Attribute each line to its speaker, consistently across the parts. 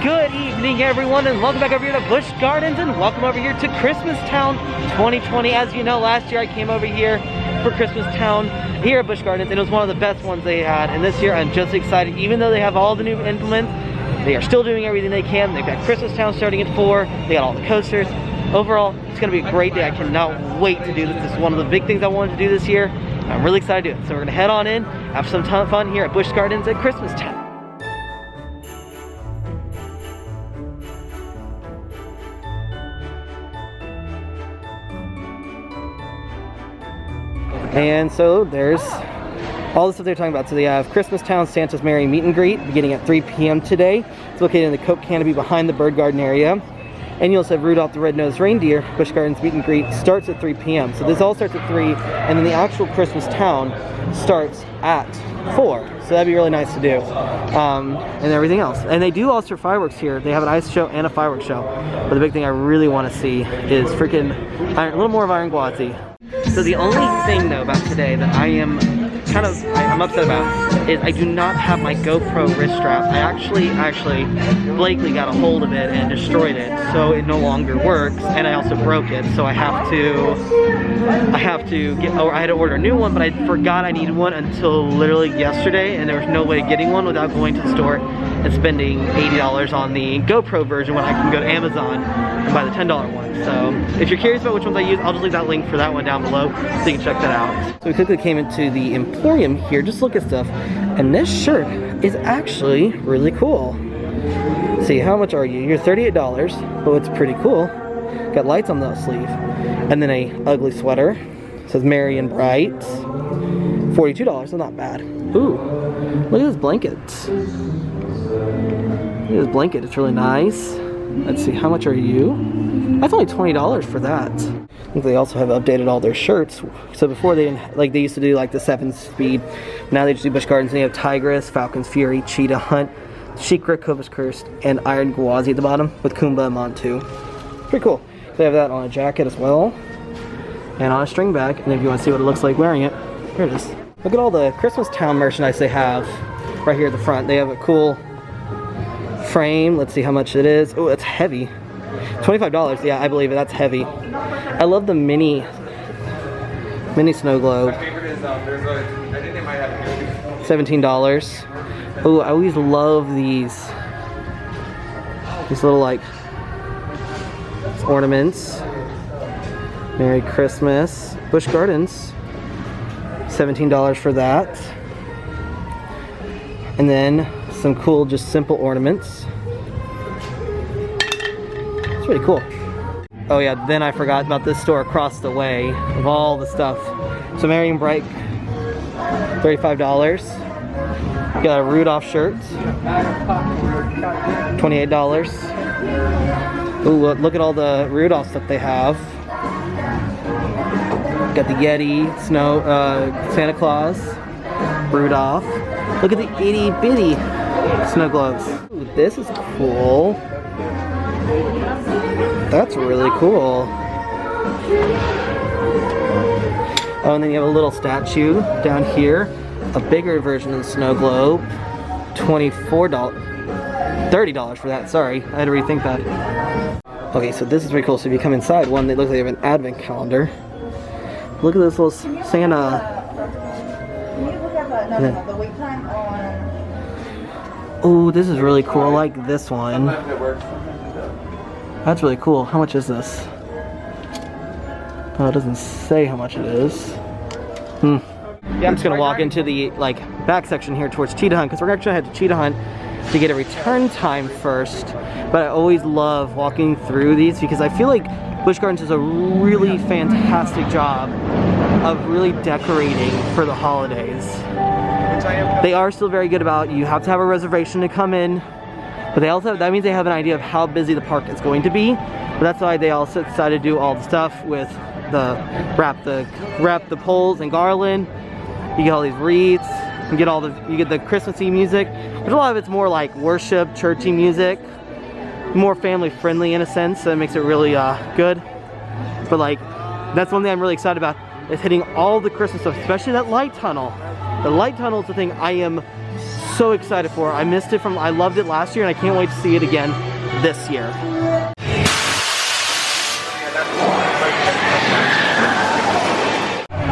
Speaker 1: Good evening, everyone, and welcome back over here to Busch Gardens, and welcome over here to Christmas Town 2020. As you know, last year I came over here for Christmas Town here at Busch Gardens, and it was one of the best ones they had. And this year I'm just excited. Even though they have all the new implements, they are still doing everything they can. They've got Christmas Town starting at 4. They got all the coasters. Overall, it's going to be a great day. I cannot wait to do this. This is one of the big things I wanted to do this year. I'm really excited to do it. So we're going to head on in, have some ton of fun here at Busch Gardens at Christmas Town. And so there's all the stuff they're talking about. So they have Christmas Town Santa's Merry Meet and Greet beginning at 3 p.m. today. It's located in the Coke Canopy behind the Bird Garden area. And you also have Rudolph the Red-Nosed Reindeer. Busch Gardens Meet and Greet starts at 3 p.m. So this all starts at 3, and then the actual Christmas Town starts at 4. So that'd be really nice to do. And everything else. And they do also fireworks here. They have an ice show and a fireworks show. But the big thing I really want to see is freaking a little more of Iron Gwazi. So the only thing though about today that I'm upset about is I do not have my GoPro wrist strap. I actually Blakely got a hold of it and destroyed it, so it no longer works, and I also broke it, so I had to order a new one, but I forgot I needed one until literally yesterday, and there was no way of getting one without going to the store and spending $80 on the GoPro version when I can go to Amazon and buy the $10 one. So if you're curious about which ones I use, I'll just leave that link for that one down below so you can check that out. So we quickly came into the Emporium here, just look at stuff, and this shirt is actually really cool. See, how much are you? You're $38, but it's pretty cool. Got lights on the sleeve. And then a ugly sweater. It says Merry and Bright. $42, so not bad. Ooh, look at this blanket. Look at this blanket, it's really nice. Let's see, how much are you? That's only $20 for that. I think they also have updated all their shirts. So before they didn't, like they used to do like the 7-speed. Now they just do Busch Gardens, and they have Tigress, Falcon's Fury, Cheetah Hunt, Sheikra, Kova's Cursed, and Iron Gwazi at the bottom with Kumba and Montu. Pretty cool. They have that on a jacket as well, and on a string bag. And if you want to see what it looks like wearing it, here it is. Look at all the Christmas Town merchandise they have right here at the front. They have a cool frame. Let's see how much it is. Oh, it's heavy. $25. Yeah, I believe it. That's heavy. I love the mini snow globe. $17. Oh, I always love these little like ornaments. Merry Christmas. Busch Gardens. $17 for that. And then some cool, just simple ornaments. It's really cool. Oh yeah, then I forgot about this store across the way of all the stuff. So Merry and Bright, $35. Got a Rudolph shirt, $28. Ooh, look at all the Rudolph stuff they have. Got the Yeti, Santa Claus, Rudolph. Look at the itty bitty snow globes. Ooh, this is cool. That's really cool. Oh, and then you have a little statue down here. A bigger version of the snow globe. $30 for that. Sorry, I had to rethink that. Okay, so this is pretty cool. So if you come inside, one, they look like they have an advent calendar. Look at this little Santa. Oh, this is really cool. I like this one. That's really cool. How much is this? Oh, it doesn't say how much it is. Yeah, I'm just gonna walk into the back section here towards Cheetah Hunt, because we're actually gonna head to Cheetah Hunt to get a return time first. But I always love walking through these because I feel like Busch Gardens does a really fantastic job of really decorating for the holidays. They are still very good about, you have to have a reservation to come in, but they also, that means they have an idea of how busy the park is going to be. But that's why they also decided to do all the stuff with the wrap the poles and garland. You get all these wreaths, you get the Christmassy music. But a lot of it's more like worship, churchy music, more family friendly in a sense, so it makes it really good. But like, that's one thing I'm really excited about, is hitting all the Christmas stuff, especially that light tunnel. The light tunnel is the thing I am so excited for. I missed it I loved it last year and I can't wait to see it again this year.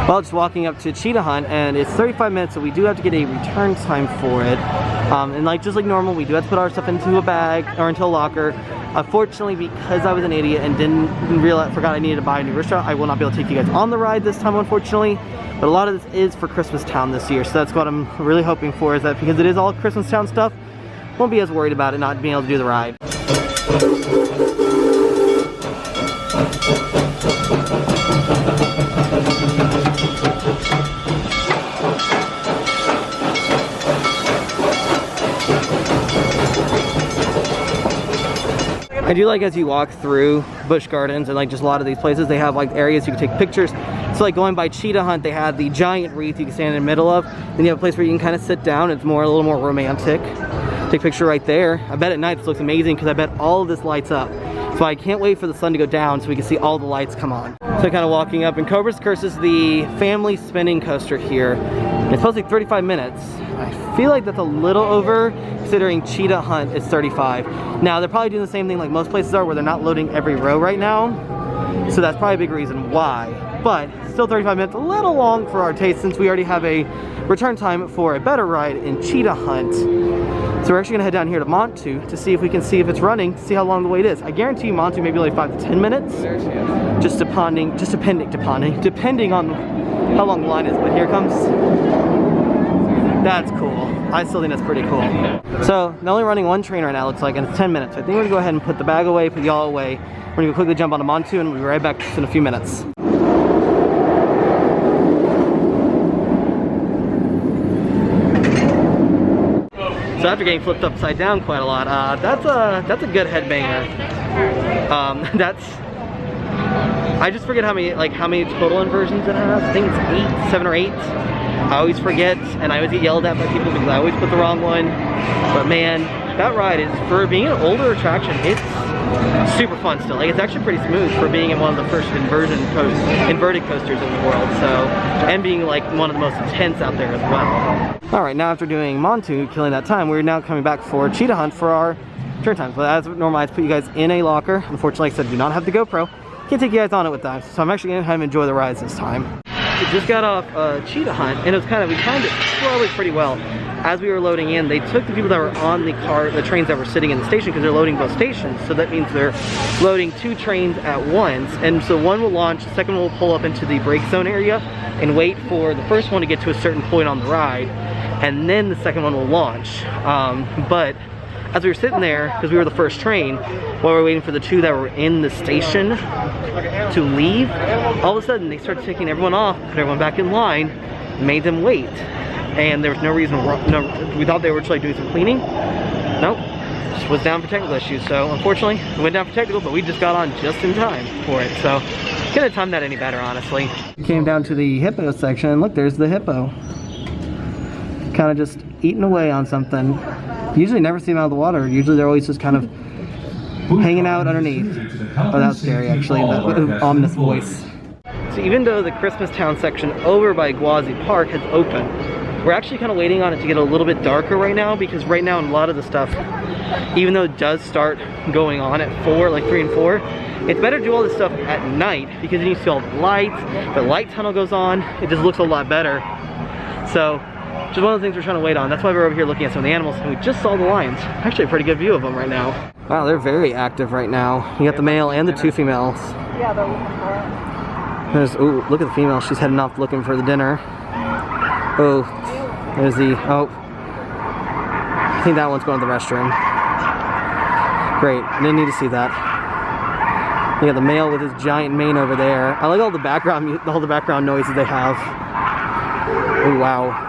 Speaker 1: Well, just walking up to Cheetah Hunt, and it's 35 minutes, so we do have to get a return time for it. And just like normal, we do have to put our stuff into a bag or into a locker. Unfortunately, because I was an idiot and forgot I needed to buy a new restaurant, I will not be able to take you guys on the ride this time, unfortunately. But a lot of this is for Christmas Town this year, so that's what I'm really hoping for, is that because it is all Christmas Town stuff, won't be as worried about it not being able to do the ride. I do like as you walk through Busch Gardens and like just a lot of these places, they have like areas you can take pictures. So like going by Cheetah Hunt, they had the giant wreath you can stand in the middle of. Then you have a place where you can kind of sit down. It's a little more romantic. Take a picture right there. I bet at night this looks amazing because I bet all of this lights up. So I can't wait for the sun to go down so we can see all the lights come on. So kind of walking up, and Cobra's Curse is the family spinning coaster here. And it's supposed to be 35 minutes. I feel like that's a little over, considering Cheetah Hunt is 35. Now they're probably doing the same thing like most places are, where they're not loading every row right now. So that's probably a big reason why. But still 35 minutes, a little long for our taste, since we already have a return time for a better ride in Cheetah Hunt. So we're actually gonna head down here to Montu to see if we can see if it's running, to see how long the wait is. I guarantee you Montu maybe like 5 to 10 minutes, just depending on how long the line is. But here comes, that's cool. I still think that's pretty cool. So they're only running one train right now, looks like, and it's 10 minutes. So I think we're gonna go ahead and put the bag away, put y'all away. We're gonna go quickly jump onto Montu, and we'll be right back in a few minutes. So after getting flipped upside down quite a lot, that's a good headbanger. I just forget how many total inversions it has. I think it's 7 or 8. I always forget, and I always get yelled at by people because I always put the wrong one. But man, that ride is, for being an older attraction, it's super fun still. Like, it's actually pretty smooth for being in one of the first inverted coasters in the world. So, and being like one of the most intense out there as well. All right, now after doing Montu, killing that time, we're now coming back for Cheetah Hunt for our turn time. So as normal, I have to put you guys in a locker. Unfortunately, like I said, I do not have the GoPro. Can't take you guys on it with that. So I'm actually gonna have to enjoy the rides this time. We just got off Cheetah Hunt, and it was we timed it slowly pretty well. As we were loading in, they took the people that were on the trains that were sitting in the station, because they're loading both stations. So that means they're loading 2 trains at once. And so one will launch, the second one will pull up into the brake zone area and wait for the first one to get to a certain point on the ride. And then the second one will launch. But as we were sitting there, because we were the first train, while we were waiting for the 2 that were in the station to leave, all of a sudden they started taking everyone off, put everyone back in line, made them wait. And there was no reason, we thought they were just like doing some cleaning. Nope, just was down for technical issues. So unfortunately, we went down for technical, but we just got on just in time for it. So couldn't have timed that any better, honestly. Came down to the hippo section, and look, there's the hippo. Kind of just eating away on something. Usually never see them out of the water. Usually they're always just kind of hanging out underneath. Oh, that was scary actually, that ominous voice. So even though the Christmas Town section over by Gwazi Park has opened, we're actually kind of waiting on it to get a little bit darker right now, because right now in a lot of the stuff, even though it does start going on at 4, like 3 and 4, it's better to do all this stuff at night, because then you see all the lights, the light tunnel goes on, it just looks a lot better. So, just one of the things we're trying to wait on. That's why we're over here looking at some of the animals, and we just saw the lions. Actually a pretty good view of them right now. Wow, they're very active right now. You got the male and the 2 females.
Speaker 2: Yeah, they're looking for it.
Speaker 1: There's, ooh, look at the female. She's heading off looking for the dinner. Oh, there's the, oh. I think that one's going to the restroom. Great, I didn't need to see that. You got the male with his giant mane over there. I like all the background noises they have. Oh, wow.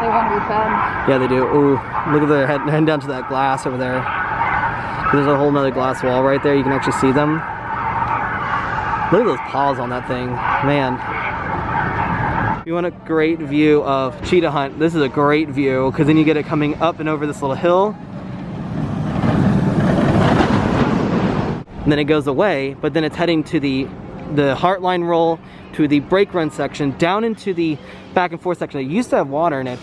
Speaker 2: They want to be fed.
Speaker 1: Yeah, they do. Ooh, look at their heading down to that glass over there. There's a whole nother glass wall right there. You can actually see them. Look at those paws on that thing, man. If you want a great view of Cheetah Hunt, this is a great view, because then you get it coming up and over this little hill. And then it goes away, but then it's heading to the Heartline roll, to the brake run section, down into the back and forth section. It used to have water in it,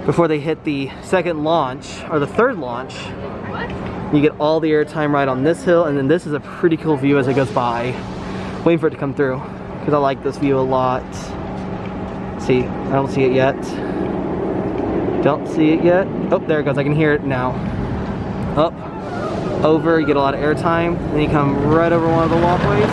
Speaker 1: before they hit the second launch, or the third launch. You get all the airtime right on this hill, and then this is a pretty cool view as it goes by. Waiting for it to come through, because I like this view a lot. See, I don't see it yet. Don't see it yet. Oh, there it goes, I can hear it now. Up, over, you get a lot of airtime, then you come right over one of the walkways.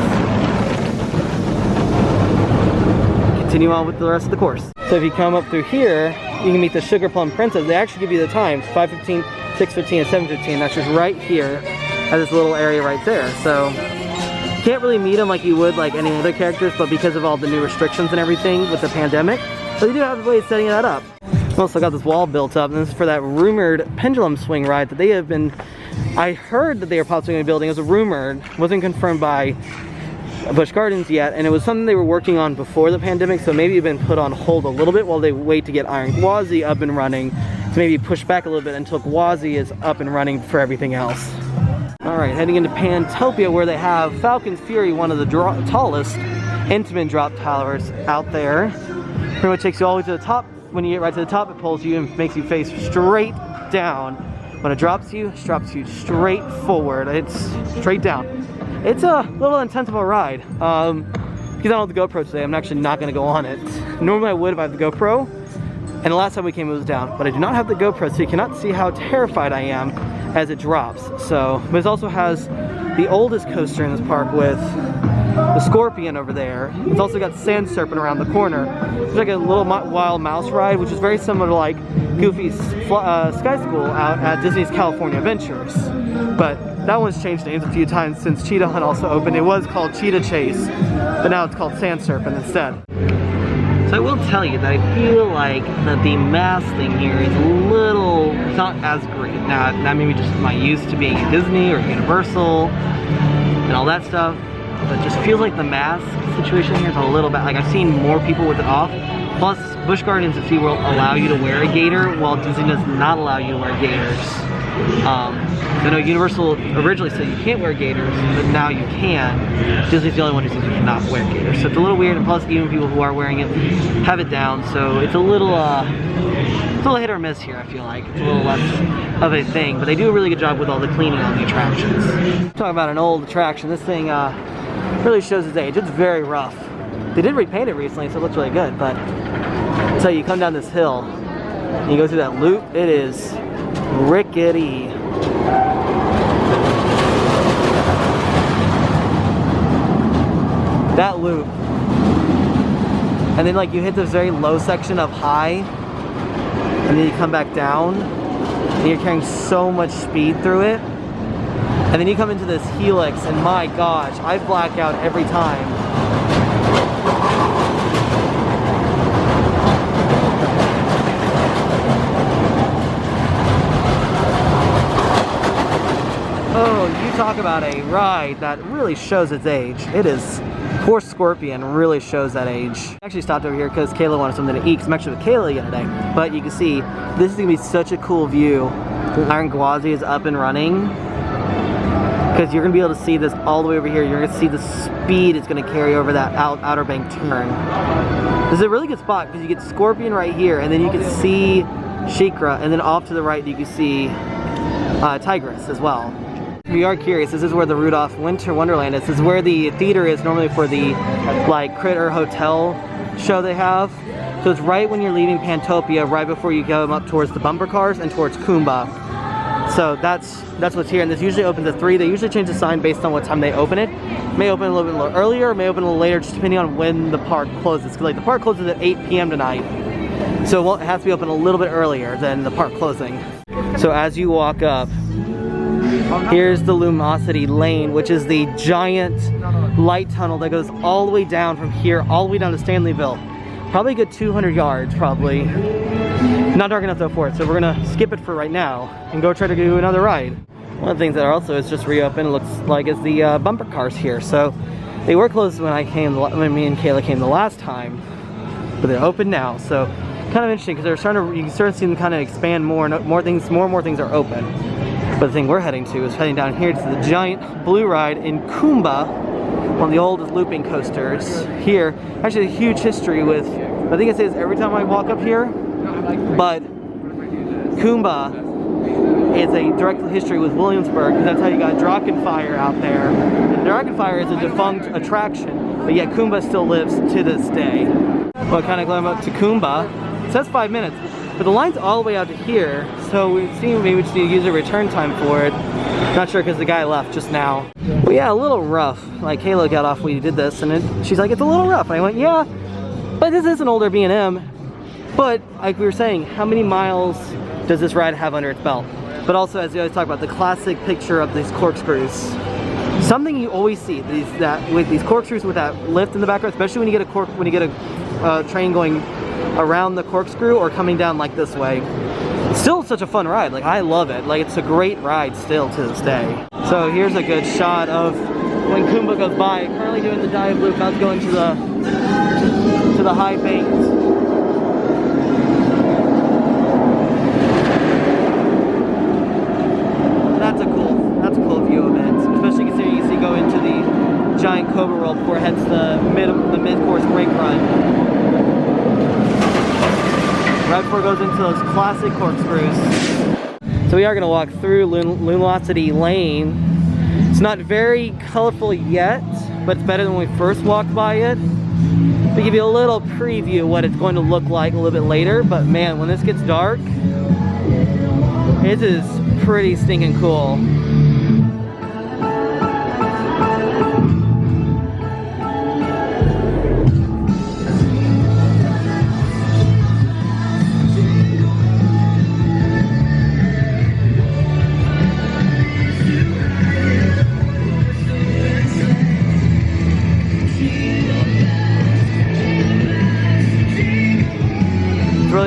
Speaker 1: Continue on with the rest of the course. So if you come up through here, you can meet the Sugar Plum Princess. They actually give you the times, 5:15, 6:15, and 7:15. That's just right here at this little area right there. So you can't really meet them like you would like any other characters, but because of all the new restrictions and everything with the pandemic, so they do have a way of setting that up. Also got this wall built up, and this is for that rumored pendulum swing ride that they have been, I heard that they are possibly building. It was rumored, wasn't confirmed by Busch Gardens yet, and it was something they were working on before the pandemic, so maybe it's been put on hold a little bit while they wait to get Iron Gwazi up and running, to maybe push back a little bit until Gwazi is up and running for everything else. Alright, heading into Pantopia, where they have Falcon's Fury, one of the tallest intimate drop towers out there. Pretty much takes you all the way to the top. When you get right to the top, it pulls you and makes you face straight down. When it drops you straight forward. It's straight down. It's a little intense of a ride. Because I don't have the GoPro today, I'm actually not going to go on it. Normally I would if I had the GoPro, and the last time we came it was down. But I do not have the GoPro, so you cannot see how terrified I am as it drops. So, but it also has the oldest coaster in this park with the Scorpion over there. It's also got Sand Serpent around the corner. It's like a little wild mouse ride, which is very similar to like Goofy's Sky School out at Disney's California Adventures. But that one's changed names a few times since Cheetah Hunt also opened. It was called Cheetah Chase, but now it's called Sand Serpent instead. So I will tell you that I feel like that the mass thing here is a little, it's not as great. Now, that may be just my used to being at Disney or Universal and all that stuff. But it just feels like the mask situation here is a little bit, like I've seen more people with it off. Plus, Busch Gardens and SeaWorld allow you to wear a gaiter, while Disney does not allow you to wear gaiters. I know Universal originally said you can't wear gaiters, but now you can. Disney's the only one who says you cannot wear gaiters. So it's a little weird, and plus even people who are wearing it have it down, so it's a little hit or miss here, I feel like. It's a little less of a thing, but they do a really good job with all the cleaning on the attractions. Talking about an old attraction, this thing really shows its age. It's very rough. They did repaint it recently, so it looks really good, but until you come down this hill and you go through that loop, it is rickety. That loop. And then like you hit this very low section of high, and then you come back down, and you're carrying so much speed through it. And then you come into this helix, and my gosh, I black out every time. Oh, you talk about a ride that really shows its age. It is, poor Scorpion really shows that age. I actually stopped over here because Kayla wanted something to eat, because I'm actually with Kayla again today. But you can see, this is going to be such a cool view. Iron Gwazi is up and running. Because you're going to be able to see this all the way over here. You're going to see the speed it's going to carry over that Outer Bank turn. This is a really good spot because you get Scorpion right here, and then you can see Shikra, and then off to the right you can see Tigress as well. If you are curious, this is where the Rudolph Winter Wonderland is. This is where the theater is normally for the like Critter Hotel show they have. So it's right when you're leaving Pantopia, right before you go up towards the bumper cars and towards Kumba. So that's what's here, and this usually opens at 3. They usually change the sign based on what time they open it. It may open a little bit earlier, or may open a little later, just depending on when the park closes. Because like the park closes at 8 p.m. tonight, so it has to be open a little bit earlier than the park closing. So as you walk up, here's the Lumosity Lane, which is the giant light tunnel that goes all the way down from here, all the way down to Stanleyville. Probably a good 200 yards, probably. Not dark enough though for it, so we're gonna skip it for right now and go try to do another ride. One of the things that also is just reopened, looks like, is the bumper cars here. So they were closed when when me and Kayla came the last time, but they're open now. So kind of interesting because they're starting to, you can start to see them kind of expand more, and more and more things are open. But the thing we're heading to is heading down here to the giant blue ride in Kumba, one of the oldest looping coasters here. Actually a huge history with, I think I say this every time I walk up here, but Kumba is a direct history with Williamsburg, because that's how you got Drachenfire out there. And Drachenfire is a defunct attraction, but yet Kumba still lives to this day. Well, kind of going up to Kumba. It says 5 minutes, but the line's all the way out to here, so we see maybe we just need to use a return time for it. Not sure because the guy left just now. But yeah, a little rough. Like Kayla got off, we did this, and she's like, it's a little rough. And I went, yeah, but this is an older B&M. But like we were saying, how many miles does this ride have under its belt? But also, as we always talk about, the classic picture of these corkscrews. Something you always see with these corkscrews with that lift in the background, especially when you get a train going around the corkscrew or coming down like this way. It's still such a fun ride. Like, I love it. Like, it's a great ride still to this day. So here's a good shot of when Kumba goes by. Currently doing the dive loop, about to go into the high bank. That's a cool view of it, especially considering you see go into the giant Cobra roll before it heads the mid-course brake run. Right before it goes into those classic corkscrews. So we are going to walk through Luminosity Lane. It's not very colorful yet, but it's better than when we first walked by it. To give you a little preview of what it's going to look like a little bit later, but man, when this gets dark, it is pretty stinking cool.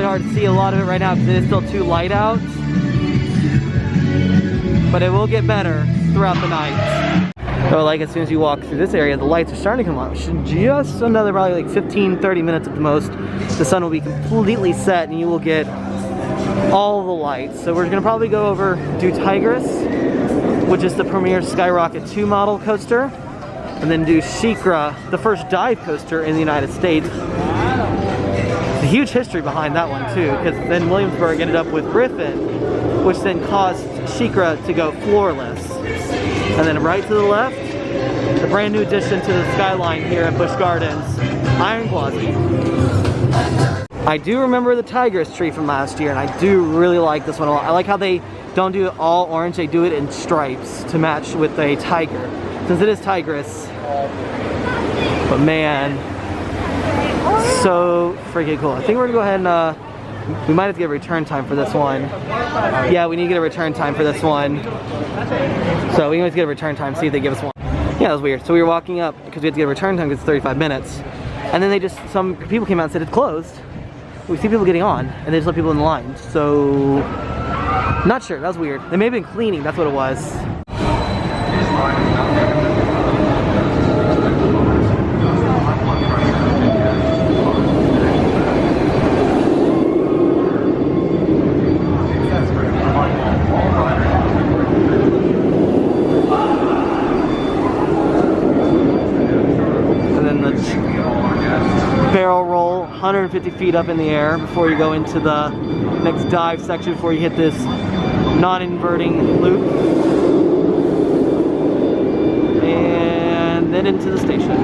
Speaker 1: Hard to see a lot of it right now because it is still too light out, but it will get better throughout the night. So like as soon as you walk through this area, the lights are starting to come on. Just another probably like 15-30 minutes at the most, the sun will be completely set and you will get all the lights. So we're gonna probably go over, do Tigris, which is the premier Skyrocket 2 model coaster, and then do SheiKra, the first dive coaster in the United States. A huge history behind that one too, because then Williamsburg ended up with Griffin, which then caused SheiKra to go floorless. And then right to the left, the brand new addition to the skyline here at Busch Gardens, Iron Gwazi. I do remember the Tigris tree from last year, and I do really like this one a lot. I like how they don't do it all orange, they do it in stripes to match with a tiger, since it is Tigris. But man, so freaking cool. I think we're gonna go ahead and we might have to get a return time for this one. Yeah, we need to get a return time for this one. So we need to get a return time, see if they give us one. Yeah, that was weird. So we were walking up because we had to get a return time because it's 35 minutes. And then some people came out and said it's closed. We see people getting on and they just let people in the line. So, not sure, that was weird. They may have been cleaning, that's what it was. Barrel roll 150 feet up in the air before you go into the next dive section, before you hit this non-inverting loop, and then into the station.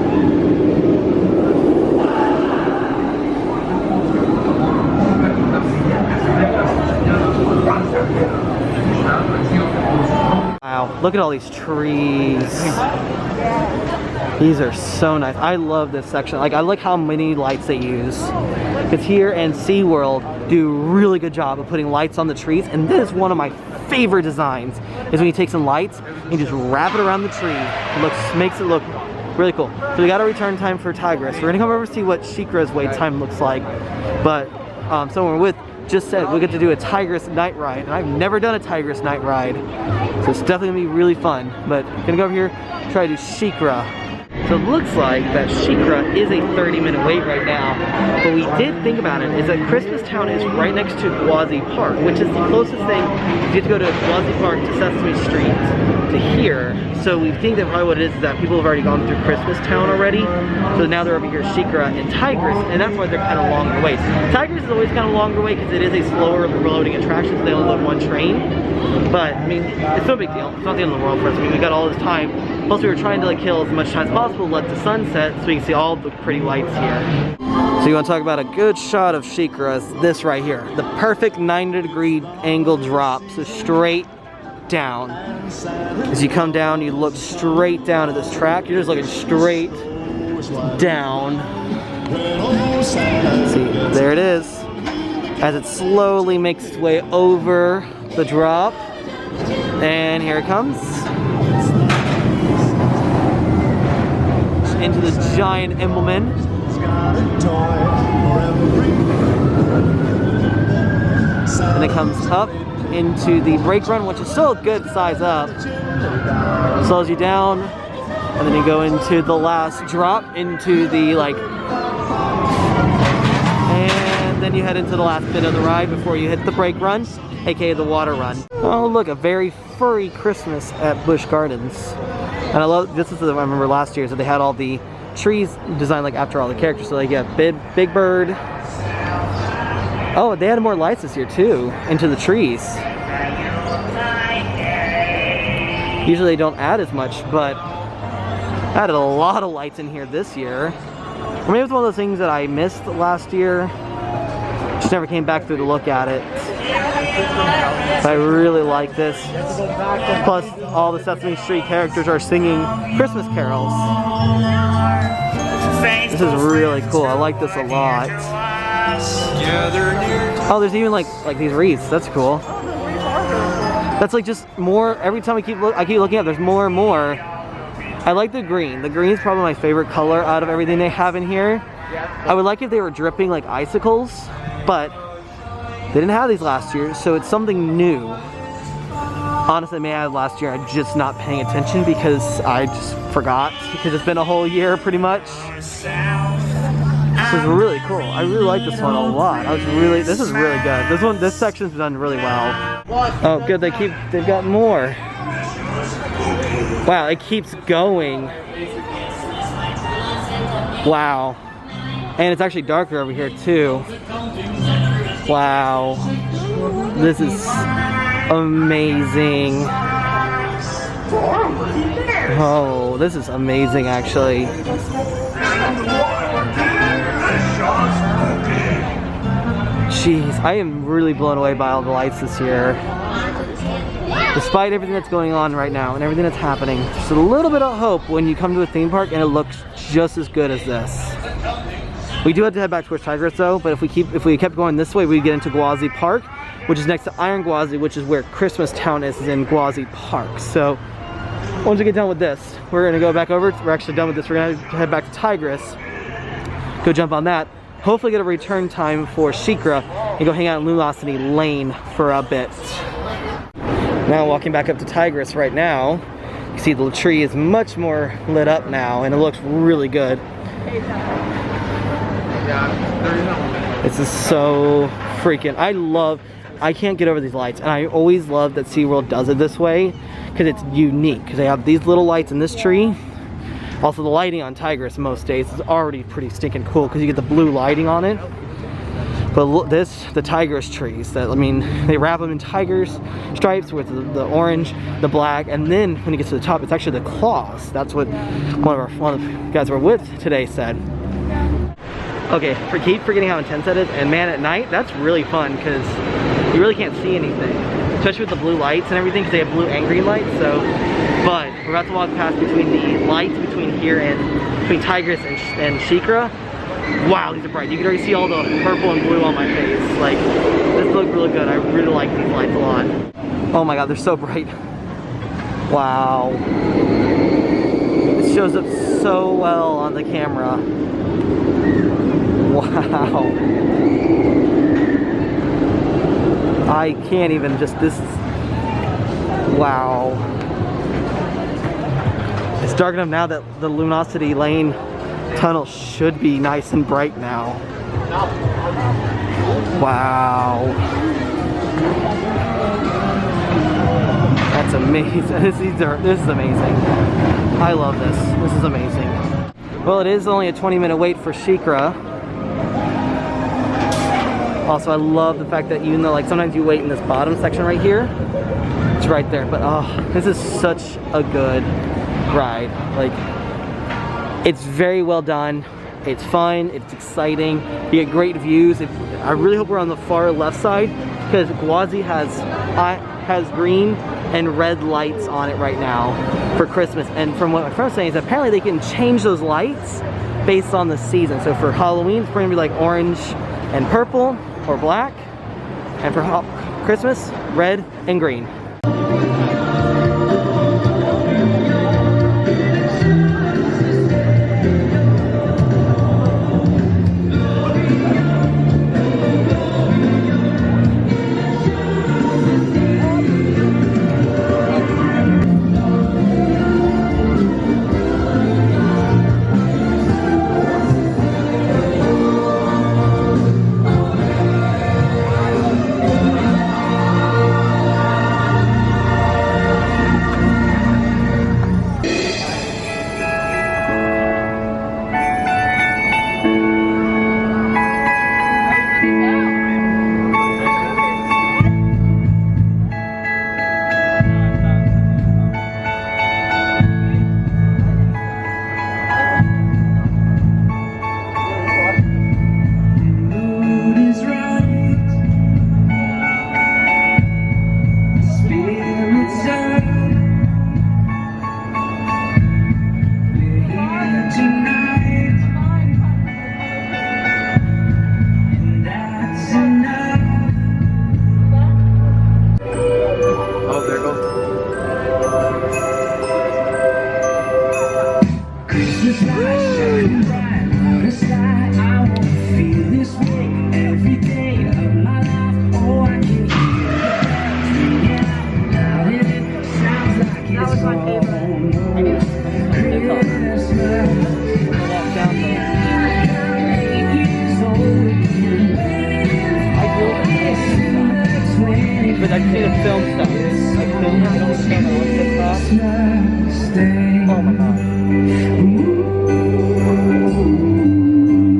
Speaker 1: Wow, look at all these trees. These are so nice. I love this section. Like, I like how many lights they use. Because here and SeaWorld do a really good job of putting lights on the trees, and this is one of my favorite designs, is when you take some lights and you just wrap it around the tree. It makes it look really cool. So we got a return time for Tigris. We're gonna come over and see what SheiKra's wait time looks like. But someone we're with just said we get to do a Tigris night ride, and I've never done a Tigris night ride. So it's definitely gonna be really fun. But gonna go over here, try to do SheiKra. So it looks like that Shikra is a 30-minute wait right now. But we did think about it, is that Christmastown is right next to Gwazi Park, which is the closest thing. You have to go to Gwazi Park to Sesame Street to here. So we think that probably what it is that people have already gone through Christmastown already. So now they're over here, Shikra and Tigris, and that's why they're kind of longer waits. Tigris is always kind of longer wait because it is a slower loading attraction, so they only load one train. But I mean, it's no big deal. It's not the end of the world for us. I mean, we got all this time. Plus, we were trying to like kill as much time as possible, let the sun set, so we can see all the pretty lights here. So you want to talk about a good shot of Shikra? This right here, the perfect 90-degree angle drop, so straight down. As you come down, you look straight down at this track. You're just looking straight down. See, there it is. As it slowly makes its way over the drop, and here it comes into the giant Embleman. And it comes up into the brake run, which is still a good size up. Slows you down, and then you go into the last drop into the and then you head into the last bit of the ride before you hit the brake run, aka the water run. Oh look, a very furry Christmas at Busch Gardens. And I love, this is the, I remember last year, so they had all the trees designed like after all the characters. So like, yeah, Big Bird. Oh, they had more lights this year too, into the trees. Usually they don't add as much, but added a lot of lights in here this year. Or maybe it's one of those things that I missed last year. Just never came back through to look at it. But I really like this. Plus, all the Sesame Street characters are singing Christmas carols. This is really cool. I like this a lot. Oh, there's even like these wreaths. That's cool. That's like just more. Every time I keep looking up, there's more and more. I like the green. The green is probably my favorite color out of everything they have in here. I would like if they were dripping like icicles, but they didn't have these last year, so it's something new. Honestly, I may have last year, I'm just not paying attention because I just forgot, because it's been a whole year pretty much. This is really cool. I really like this one a lot. This is really good. This section's done really well. Oh good, they've got more. Wow, it keeps going. Wow. And it's actually darker over here too. Wow. This is amazing. Oh, this is amazing actually. Jeez, I am really blown away by all the lights this year. Despite everything that's going on right now and everything that's happening, just a little bit of hope when you come to a theme park and it looks just as good as this. We do have to head back towards Tigris though, but if we kept going this way, we'd get into Gwazi Park, which is next to Iron Gwazi, which is where Christmastown is in Gwazi Park. So once we get done with this, we're gonna go back over. We're actually done with this. We're gonna head back to Tigris, go jump on that, hopefully get a return time for Shikra, and go hang out in Luminosity Lane for a bit. Now walking back up to Tigris right now, you see the tree is much more lit up now, and it looks really good. This is so freaking, I can't get over these lights, and I always love that SeaWorld does it this way because it's unique, because they have these little lights in this tree. Also the lighting on Tigris most days is already pretty stinking cool because you get the blue lighting on it. But look, the Tigris trees, they wrap them in tiger's stripes with the orange, the black, and then when you get to the top, it's actually the claws. That's what one of the guys we're with today said. Okay, keep forgetting how intense that is, and man, at night, that's really fun because you really can't see anything, especially with the blue lights and everything, because they have blue and green lights. So, but we're about to walk past between the lights between here and between Tigris and Shikra. Wow, these are bright. You can already see all the purple and blue on my face. Like, this looks really good. I really like these lights a lot. Oh my god, they're so bright. Wow. It shows up so well on the camera. Wow. I can't even wow. This dark enough now that the Luminosity Lane tunnel should be nice and bright now. Wow. That's amazing. This is amazing. I love this. This is amazing. Well, it is only a 20-minute wait for SheiKra. Also, I love the fact that even though like sometimes you wait in this bottom section right here, it's right there. But oh, this is such a good ride. Like, it's very well done. It's fun. It's exciting. You get great views. I really hope we're on the far left side because Gwazi has green and red lights on it right now for Christmas. And from what my friend was saying is apparently they can change those lights based on the season. So for Halloween, it's going to be like orange and purple or black. And for Christmas, red and green. But I've seen a film stuff. Like film, I don't film on TikTok. Oh my god.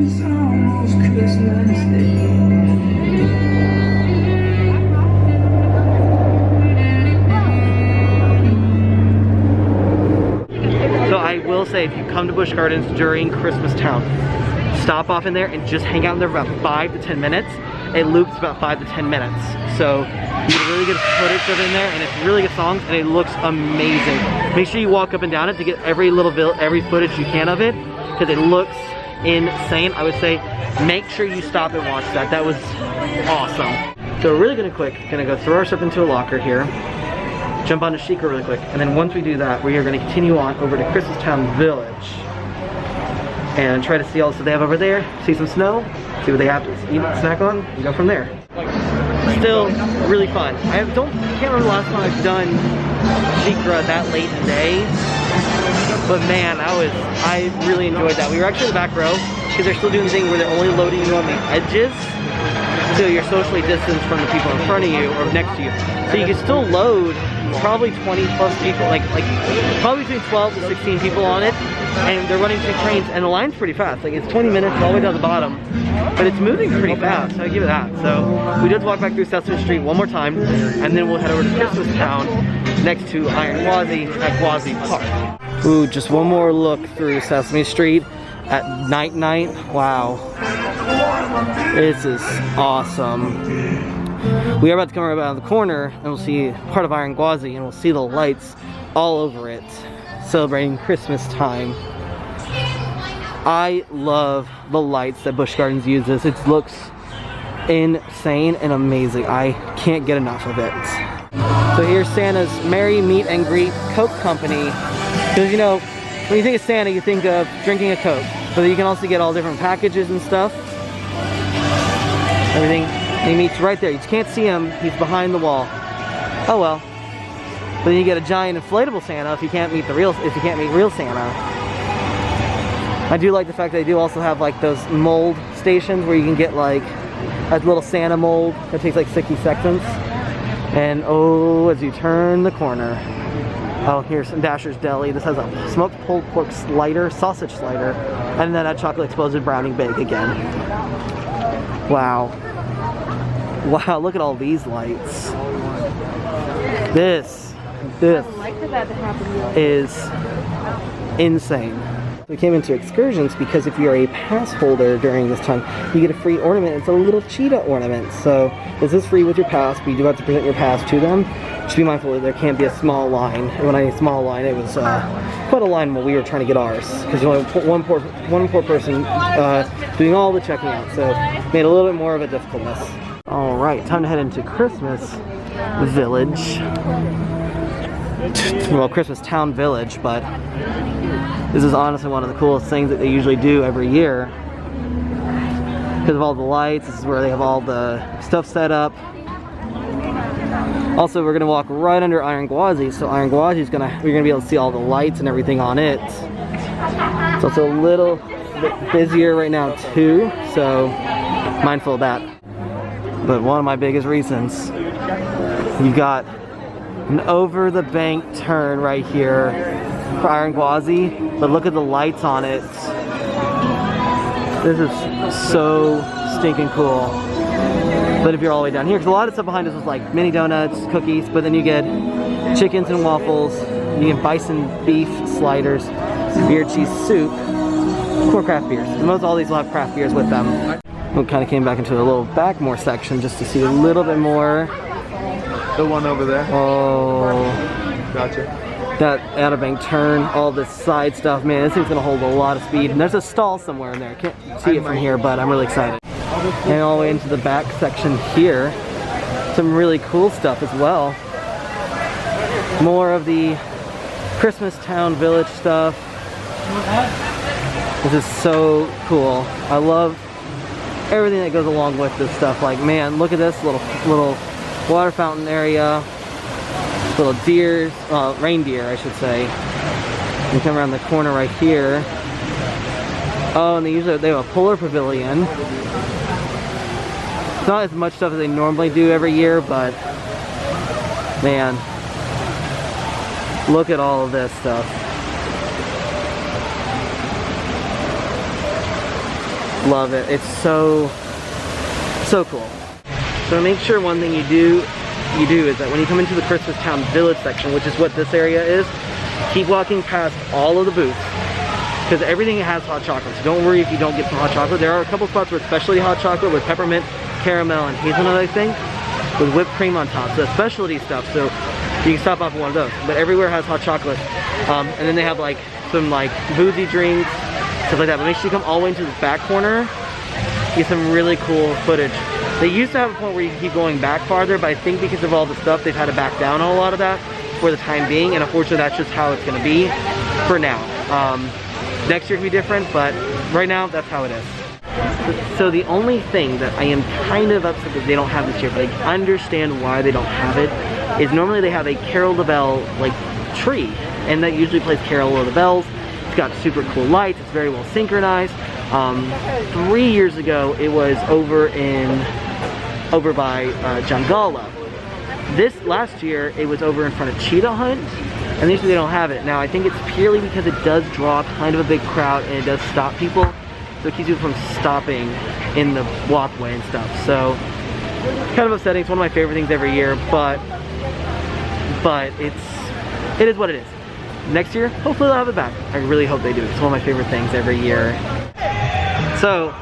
Speaker 1: It's almost Christmas Day. So I will say, if you come to Busch Gardens during Christmas Town, stop off in there and just hang out in there for about 5 to 10 minutes. It loops about 5 to 10 minutes. So you get really good footage of it in there, and it's really good songs, and it looks amazing. Make sure you walk up and down it to get every footage you can of it, because it looks insane. I would say make sure you stop and watch that. That was awesome. So we're really gonna go throw our stuff into a locker here, jump onto SheiKra really quick, and then once we do that, we are gonna continue on over to Christmastown Village and try to see all the stuff they have over there, see some snow, see what they have to eat, snack on, and go from there. Still really fun. I can't remember the last time I've done SheiKra that late in the day, but man, I really enjoyed that. We were actually in the back row because they're still doing the thing where they're only loading you on the edges, so you're socially distanced from the people in front of you or next to you. So you can still load probably 20 plus people, like probably between 12 to 16 people on it, and they're running 2 trains, and the line's pretty fast. Like, it's 20 minutes all the way down the bottom, but it's moving pretty fast, so I give it that. So we just walk back through Sesame Street one more time, and then we'll head over to Christmastown next to Iron Gwazi at Gwazi Park. Ooh, just one more look through Sesame Street at night. Wow, this is awesome. We are about to come right around the corner, and we'll see part of Iron Gwazi, and we'll see the lights all over it, celebrating Christmas time. I love the lights that Busch Gardens uses. It looks insane and amazing. I can't get enough of it. So here's Santa's Merry Meet and Greet Coke Company. Because, you know, when you think of Santa, you think of drinking a Coke. But you can also get all different packages and stuff. Everything. He meets right there. You can't see him. He's behind the wall. Oh well. But then you get a giant inflatable Santa if you can't meet real Santa. I do like the fact that they do also have like those mold stations where you can get like a little Santa mold that takes like 60 seconds. And oh, as you turn the corner, oh, here's some Dasher's Deli. This has a smoked pulled pork slider, sausage slider, and then a chocolate explosive brownie bake again. Wow. Wow, look at all these lights. This is insane. We came into excursions because if you're a pass holder during this time, you get a free ornament. It's a little cheetah ornament. So this is free with your pass, but you do have to present your pass to them. Just be mindful that there can't be a small line. When I say small line, it was quite a line when we were trying to get ours, because only one poor person doing all the checking out. So it made it a little bit more of a difficultness. All right, time to head into Christmas Village. Well, Christmas Town Village, but this is honestly one of the coolest things that they usually do every year. Because of all the lights, this is where they have all the stuff set up. Also, we're gonna walk right under Iron Gwazi, so Iron Gwazi is we're gonna be able to see all the lights and everything on it. It's also a little bit busier right now too, so mindful of that. But one of my biggest reasons, you got an over the bank turn right here for Iron Gwazi, but look at the lights on it. This is so stinking cool. But if you're all the way down here, because a lot of stuff behind us was like mini donuts, cookies, but then you get chickens and waffles, you get bison beef sliders, beer cheese soup, more craft beers. And most all these will have craft beers with them. We kind of came back into a little back more section just to see a little bit more.
Speaker 3: The one over there.
Speaker 1: Oh.
Speaker 3: Gotcha.
Speaker 1: That Outer Bank turn, all this side stuff, man, this thing's gonna hold a lot of speed. And there's a stall somewhere in there. I can't see it from here, but I'm really excited. And all the way into the back section here, some really cool stuff as well. More of the Christmas Town Village stuff. This is so cool. I love everything that goes along with this stuff. Like, man, look at this little water fountain area. Little deers, reindeer, I should say. You come around the corner right here. Oh, and they have a polar pavilion. It's not as much stuff as they normally do every year, but man, look at all of this stuff. Love it. It's so cool. So to make sure, one thing you do is that when you come into the Christmas Town Village section, which is what this area is, keep walking past all of the booths, because everything has hot chocolate. So don't worry if you don't get some hot chocolate. There are a couple spots where it's specialty hot chocolate with peppermint, caramel, and hazelnut, I think, with whipped cream on top. So that's specialty stuff, so you can stop off at one of those. But everywhere has hot chocolate. And then they have like some like boozy drinks, stuff like that. But make sure you come all the way into this back corner, get some really cool footage. They used to have a point where you can keep going back farther, but I think because of all the stuff, they've had to back down on a lot of that for the time being, and unfortunately that's just how it's going to be for now. Next year can be different, but right now that's how it is. So the only thing that I am kind of upset that they don't have this year, but I understand why they don't have it, is normally they have a Carol the Bell like tree, and that usually plays Carol of the Bells. It's got super cool lights, it's very well synchronized. 3 years ago it was over by Jangala. This last year it was over in front of Cheetah Hunt, and usually they don't have it. Now I think it's purely because it does draw kind of a big crowd and it does stop people, so it keeps people from stopping in the walkway and stuff. So kind of upsetting. It's one of my favorite things every year, but it is what it is. Next year, hopefully they'll have it back. I really hope they do. It's one of my favorite things every year. So,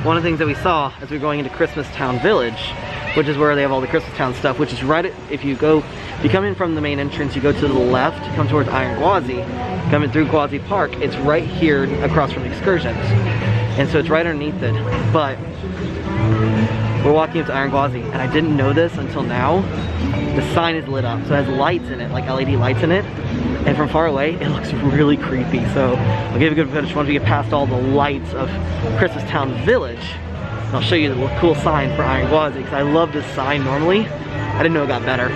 Speaker 1: one of the things that we saw as we were going into Christmas Town Village, which is where they have all the Christmas Town stuff, which is right at, if you come in from the main entrance, you go to the left, you come towards Iron Gwazi, coming through Gwazi Park, it's right here across from Excursions. And so it's right underneath it. But we're walking up to Iron Gwazi, and I didn't know this until now. The sign is lit up, so it has lights in it, like LED lights in it. And from far away, it looks really creepy. So I'll give you a good footage once we get past all the lights of Christmas Town Village. And I'll show you the cool sign for Iron Gwazi, because I love this sign normally. I didn't know it got better.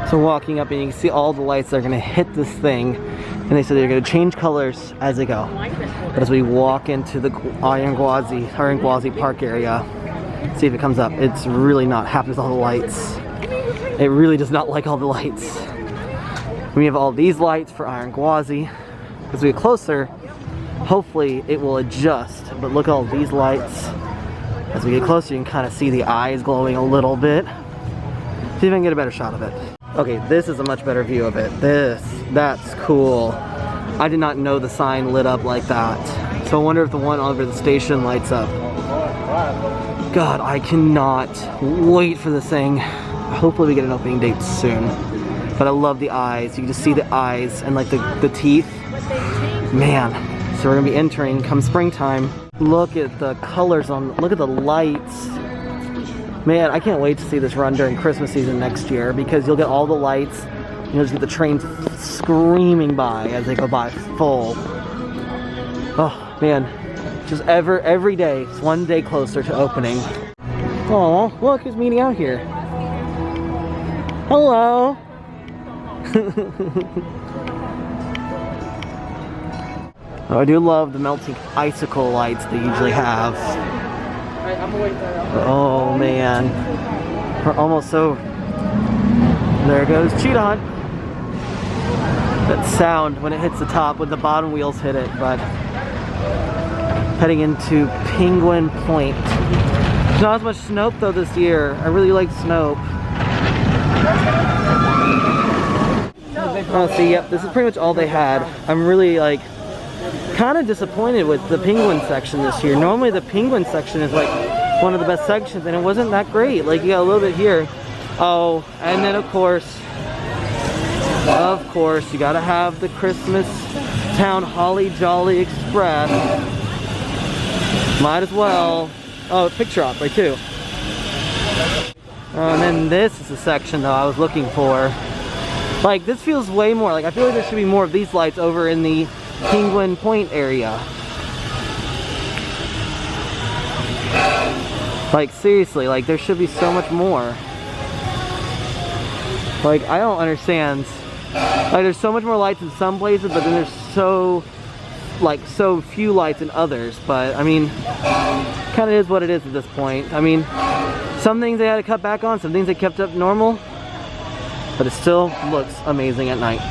Speaker 1: So So walking up and you can see all the lights that are gonna hit this thing, and they said they're gonna change colors as they go. But as we walk into the Iron Gwazi Park area, see if it comes up. It's really not happy with all the lights. It really does not like all the lights. We have all these lights for Iron Gwazi. As we get closer, hopefully it will adjust. But look at all these lights. As we get closer, you can kind of see the eyes glowing a little bit. See if I can get a better shot of it. Okay, this is a much better view of it. That's cool. I did not know the sign lit up like that. So I wonder if the one over the station lights up. God, I cannot wait for this thing. Hopefully we get an opening date soon. But I love the eyes. You can just see the eyes and like the teeth. Man. So we're gonna be entering come springtime. Look at the colors look at the lights. Man, I can't wait to see this run during Christmas season next year because you'll get all the lights. You'll just get the trains screaming by as they go by full. Oh man, just every day, it's one day closer to opening. Oh, look, who's meeting out here? Hello. Oh, I do love the melting icicle lights they usually have. Oh man, we're almost so. There goes Cheetah Hunt. That sound when it hits the top, when the bottom wheels hit it. But heading into Penguin Point. There's not as much Snope though this year. I really like Snope. Oh, see, yep, this is pretty much all they had. I'm really like kind of disappointed with the Penguin section this year. Normally the Penguin section is like one of the best sections, and it wasn't that great. Like you got a little bit here. Oh, and then of course, you gotta have the Christmas Town Holly Jolly Express. Might as well. Oh, picture op right too. Oh, and then this is the section though I was looking for. Like this feels way more like I feel like there should be more of these lights over in the Penguin Point area. Like seriously, like there should be so much more. Like I don't understand. Like there's so much more lights in some places, but then there's so few lights in others. But I mean, kind of is what it is at this point. I mean, some things they had to cut back on, some things they kept up normal, but it still looks amazing at night.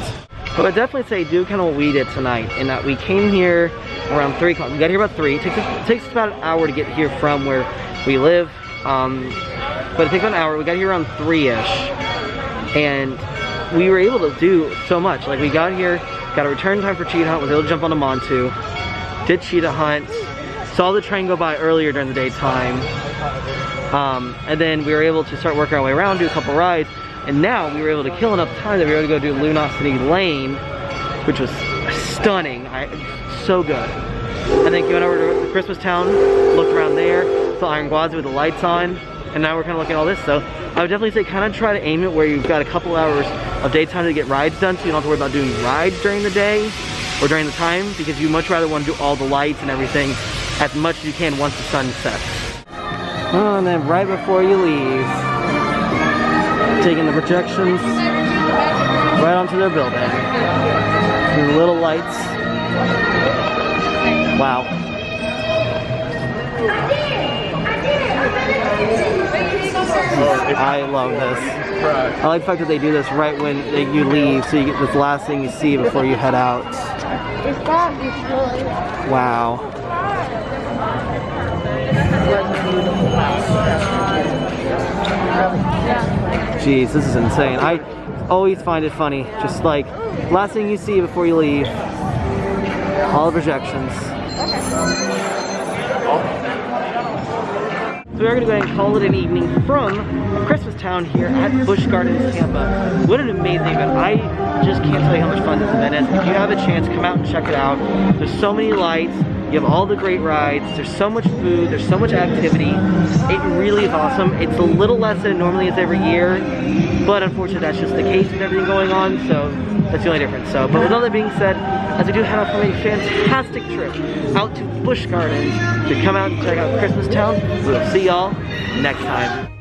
Speaker 1: But I definitely say do kind of what we did tonight, in that we came here around 3 o'clock. We got here about 3. It takes about an hour to get here from where we live. But it takes about an hour. We got here around 3-ish. And we were able to do so much. Like we got here, got a return time for Cheetah Hunt, was able to jump on a Montu, did Cheetah Hunt, saw the train go by earlier during the daytime. And then we were able to start working our way around, do a couple rides. And now we were able to kill enough time that we were able to go do Lunosity Lane, which was stunning. So good. And then we went over to the Christmas Town, looked around there, saw Iron Gwazi with the lights on, and now we're kind of looking at all this. So I would definitely say kind of try to aim it where you've got a couple hours of daytime to get rides done, so you don't have to worry about doing rides during the day or during the time, because you much rather want to do all the lights and everything as much as you can once the sun sets. Oh, and then right before you leave, taking the projections right onto their building. And the little lights. Wow. I love this. I like the fact that they do this right when you leave, so you get this last thing you see before you head out. Wow. Jeez, this is insane. I always find it funny. Just like, last thing you see before you leave. All the projections. So we are going to go ahead and call it an evening from Christmas Town here at Busch Gardens, Tampa. What an amazing event. I just can't tell you how much fun this event is. If you have a chance, come out and check it out. There's so many lights. You have all the great rides. There's so much food. There's so much activity. It really is awesome. It's a little less than it normally is every year, but unfortunately that's just the case with everything going on, so that's the only difference. So, but with all that being said, as we do head off on a fantastic trip out to Busch Gardens to come out and check out Christmas Town, we'll see y'all next time.